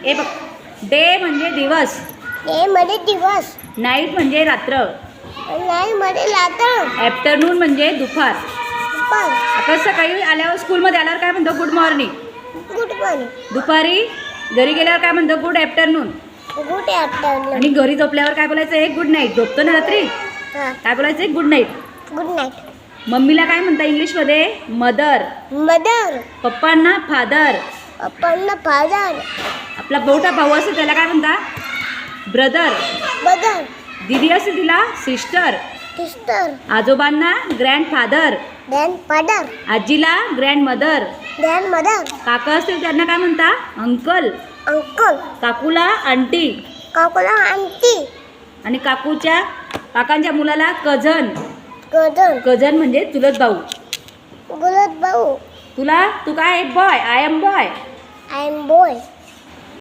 ए बघ, डे म्हणजे दिवस, डे म्हणजे दिवस, नाईट म्हणजे रात्र, नाईट म्हणजे रात्र, आफ्टरनून म्हणजे दुपार. दुपार. आता सकाळी आल्यावर स्कूलमध्ये आल्यावर काय म्हणतो? Good morning. Good morning. दुपारी घरी गेल्यावर काय म्हणतो? Good afternoon. Good afternoon. आणि घरी झोपल्यावर काय बोलायचं? एक गुड नाईट. झोपतो ना रात्री, काय बोलायचं? एक गुड नाईट. Good night. मम्मीला काय म्हणता इंग्लिशमध्ये? मदर. मदर. पप्पांना फादर. पप्पांना फादर. आपला मोठा भाऊ असेल त्याला काय म्हणता? ब्रदर. ब्रदर. दीदी असेल तिला सिस्टर. सिस्टर. आजोबांना ग्रँडफादर. ग्रँडफादर. आजीला ग्रँडमदर. ग्रँडमदर. काका असतील त्यांना काय म्हणता? अंकल. अंकल. काकूला आंटी. काकूला आंटी. आणि काकांच्या मुलाला कझन. कझन. कझन म्हणजे चुलत भाऊ. चुलत भाऊ. तू काय? Boy. I am boy. I am boy.